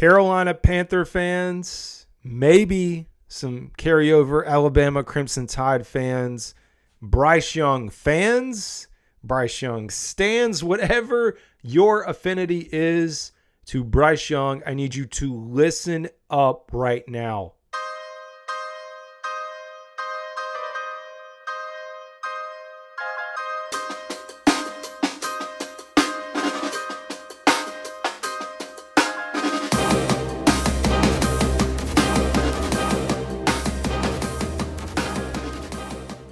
Carolina Panther fans, maybe some carryover Alabama Crimson Tide fans, Bryce Young fans, Bryce Young stans, whatever your affinity is to Bryce Young, I need you to listen up right now.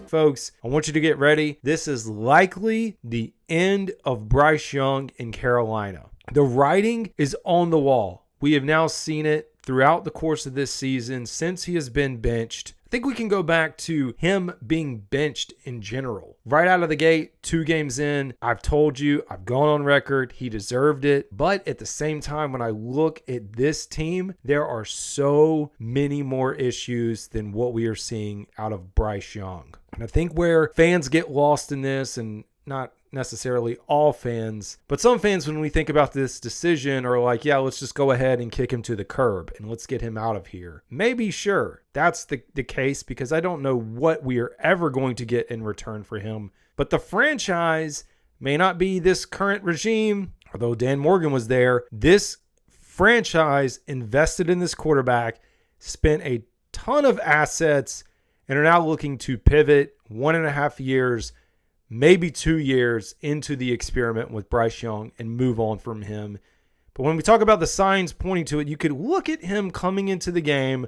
Folks, I want you to get ready. This is likely the end of Bryce Young in Carolina. The writing is on the wall. We have now seen it throughout the course of this season since he has been benched. I think we can go back to him being benched in general. Right out of the gate, 2 games in, I've told you, I've gone on record, he deserved it. But at the same time, when I look at this team, there are so many more issues than what we are seeing out of Bryce Young. And I think where fans get lost in this, and not necessarily all fans, but some fans, when we think about this decision, are like, yeah, let's just go ahead and kick him to the curb and let's get him out of here. Maybe, sure, that's the case, because I don't know what we are ever going to get in return for him. But the franchise may not be this current regime, although Dan Morgan was there. This franchise invested in this quarterback, spent a ton of assets, and are now looking to pivot 1.5 years, maybe 2 years into the experiment with Bryce Young and move on from him. But when we talk about the signs pointing to it, you could look at him coming into the game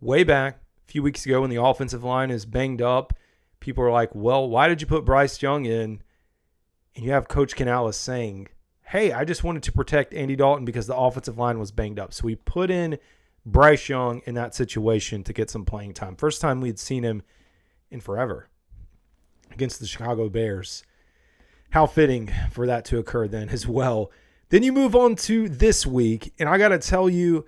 way back a few weeks ago when the offensive line is banged up. People are like, well, why did you put Bryce Young in? And you have Coach Canales saying, hey, I just wanted to protect Andy Dalton because the offensive line was banged up. So we put in Bryce Young in that situation to get some playing time. First time we'd seen him in forever against the Chicago Bears. How fitting for that to occur then as well. Then you move on to this week, and I got to tell you,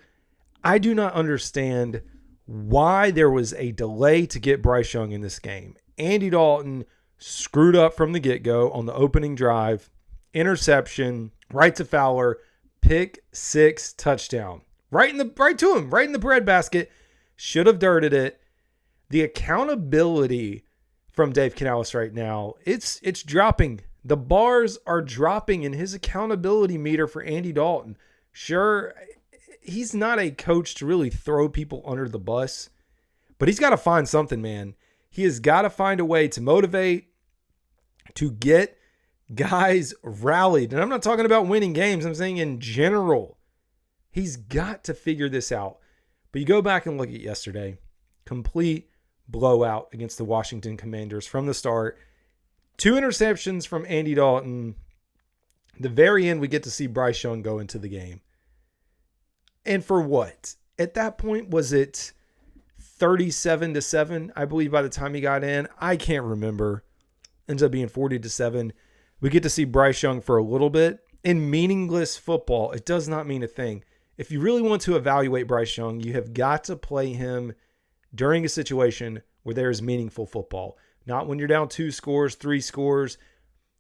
I do not understand why there was a delay to get Bryce Young in this game. Andy Dalton screwed up from the get-go on the opening drive, interception, right to Fowler, pick 6, touchdown. Right to him, right in the breadbasket. Should have dirted it. The accountability from Dave Canales right now, it's dropping. The bars are dropping in his accountability meter for Andy Dalton. Sure, he's not a coach to really throw people under the bus, but he's got to find something, man. He has got to find a way to motivate, to get guys rallied. And I'm not talking about winning games. I'm saying in general. He's got to figure this out. But you go back and look at yesterday. Complete blowout against the Washington Commanders from the start. 2 interceptions from Andy Dalton. The very end, we get to see Bryce Young go into the game. And for what? At that point, was it 37-7? I believe by the time he got in. I can't remember. Ends up being 40-7. We get to see Bryce Young for a little bit. In meaningless football, it does not mean a thing. If you really want to evaluate Bryce Young, you have got to play him during a situation where there is meaningful football. Not when you're down 2 scores, 3 scores,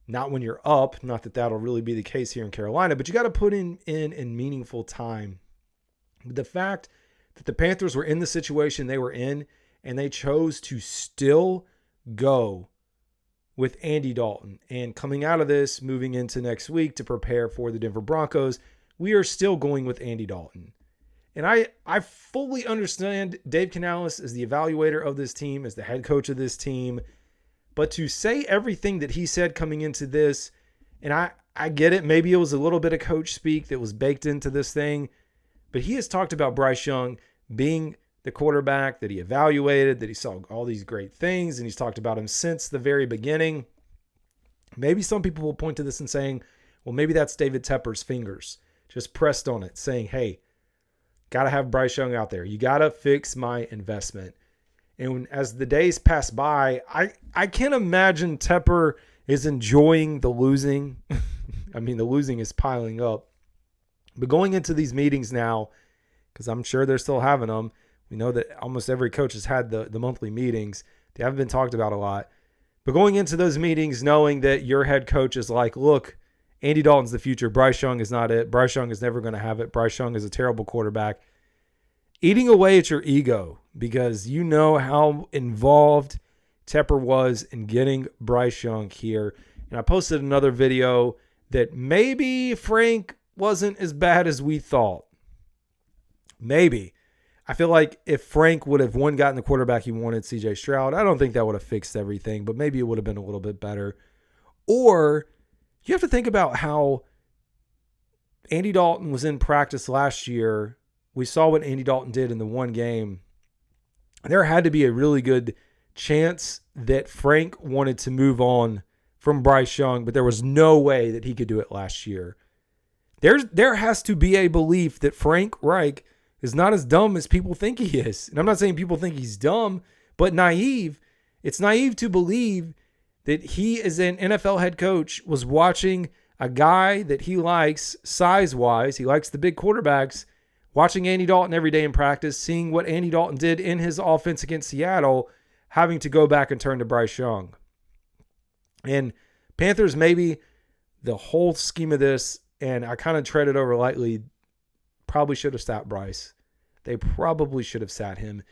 not when you're up. Not that that'll really be the case here in Carolina, but you got to put in meaningful time. The fact that the Panthers were in the situation they were in and they chose to still go with Andy Dalton, and coming out of this, moving into next week to prepare for the Denver Broncos, we are still going with Andy Dalton. And I fully understand Dave Canales as the evaluator of this team, as the head coach of this team. But to say everything that he said coming into this, and I get it, maybe it was a little bit of coach speak that was baked into this thing, but he has talked about Bryce Young being the quarterback that he evaluated, that he saw all these great things, and he's talked about him since the very beginning. Maybe some people will point to this and saying, well, maybe that's David Tepper's fingers just pressed on it, saying, hey, got to have Bryce Young out there. You got to fix my investment. And as the days pass by, I can't imagine Tepper is enjoying the losing. I mean, the losing is piling up. But going into these meetings now, because I'm sure they're still having them, we know that almost every coach has had the monthly meetings. They haven't been talked about a lot. But going into those meetings knowing that your head coach is like, look, Andy Dalton's the future. Bryce Young is not it. Bryce Young is never going to have it. Bryce Young is a terrible quarterback. Eating away at your ego because you know how involved Tepper was in getting Bryce Young here. And I posted another video that maybe Frank wasn't as bad as we thought. Maybe. I feel like if Frank would have gotten the quarterback he wanted, CJ Stroud, I don't think that would have fixed everything, but maybe it would have been a little bit better. Or you have to think about how Andy Dalton was in practice last year. We saw what Andy Dalton did in the one game. There had to be a really good chance that Frank wanted to move on from Bryce Young, but there was no way that he could do it last year. There has to be a belief that Frank Reich is not as dumb as people think he is. And I'm not saying people think he's dumb, but naive. It's naive to believe that he, as an NFL head coach, was watching a guy that he likes size-wise, he likes the big quarterbacks, watching Andy Dalton every day in practice, seeing what Andy Dalton did in his offense against Seattle, having to go back and turn to Bryce Young. And Panthers, maybe the whole scheme of this, and I kind of treaded over lightly, probably should have sat Bryce. They probably should have sat him.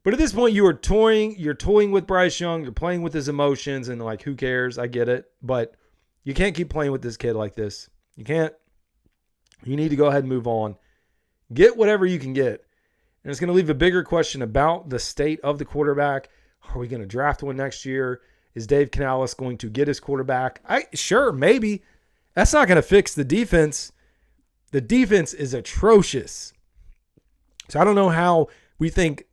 But at this point, you're toying with Bryce Young, you're playing with his emotions, and like, who cares? I get it. But you can't keep playing with this kid like this. You can't. You need to go ahead and move on. Get whatever you can get. And it's going to leave a bigger question about the state of the quarterback. Are we going to draft one next year? Is Dave Canales going to get his quarterback? Sure, maybe. That's not going to fix the defense. The defense is atrocious. So I don't know how we think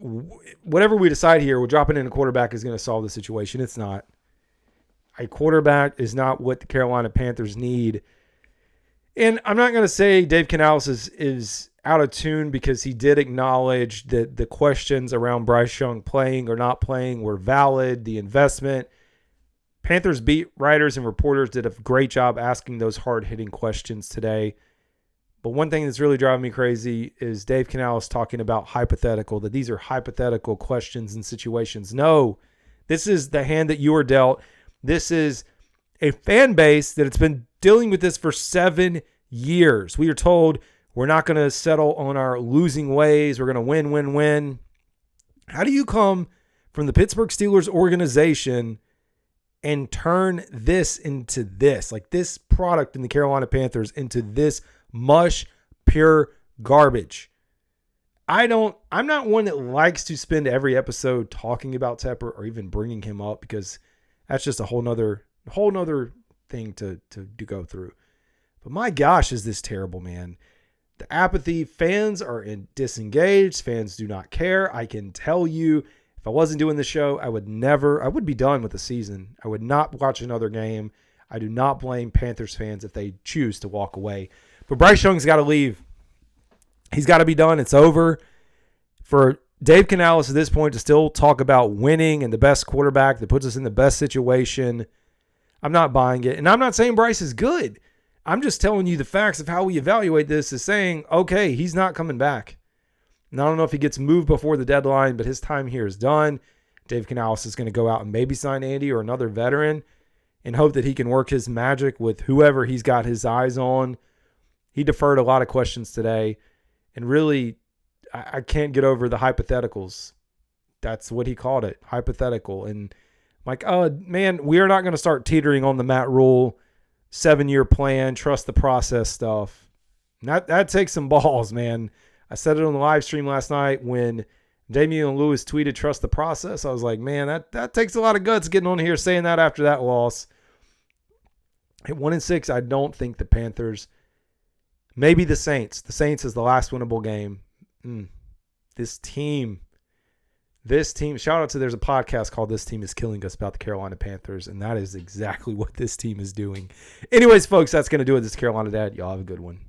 whatever we decide here, we're dropping in a quarterback is going to solve the situation. It's not. A quarterback is not what the Carolina Panthers need. And I'm not going to say Dave Canales is out of tune because he did acknowledge that the questions around Bryce Young playing or not playing were valid, the investment. Panthers beat writers and reporters did a great job asking those hard-hitting questions today. But one thing that's really driving me crazy is Dave Canales talking about hypothetical, that these are hypothetical questions and situations. No, this is the hand that you are dealt. This is a fan base that it's been dealing with this for 7 years. We are told we're not going to settle on our losing ways. We're going to win, win, win. How do you come from the Pittsburgh Steelers organization and turn this into this, like this product in the Carolina Panthers into this mush, pure garbage? I'm not one that likes to spend every episode talking about Tepper or even bringing him up because that's just a whole nother thing to go through. But my gosh, is this terrible, man. The apathy, fans are disengaged. Fans do not care. I can tell you, if I wasn't doing the show, I would be done with the season. I would not watch another game. I do not blame Panthers fans if they choose to walk away. But Bryce Young's got to leave. He's got to be done. It's over. For Dave Canales at this point to still talk about winning and the best quarterback that puts us in the best situation, I'm not buying it. And I'm not saying Bryce is good. I'm just telling you the facts of how we evaluate this is saying, okay, he's not coming back. And I don't know if he gets moved before the deadline, but his time here is done. Dave Canales is going to go out and maybe sign Andy or another veteran and hope that he can work his magic with whoever he's got his eyes on. He deferred a lot of questions today, and really, I can't get over the hypotheticals. That's what he called it, hypothetical. And I'm like, oh, man, we are not going to start teetering on the Matt Rule 7-year plan, trust the process stuff. That takes some balls, man. I said it on the live stream last night when Damian Lewis tweeted trust the process. I was like, man, that takes a lot of guts getting on here saying that after that loss. At 1-6, I don't think the Panthers, maybe the Saints. The Saints is the last winnable game. This team, shout out to, there's a podcast called This Team is Killing Us about the Carolina Panthers, and that is exactly what this team is doing. Anyways, folks, that's going to do it. This is Carolina Dad. Y'all have a good one.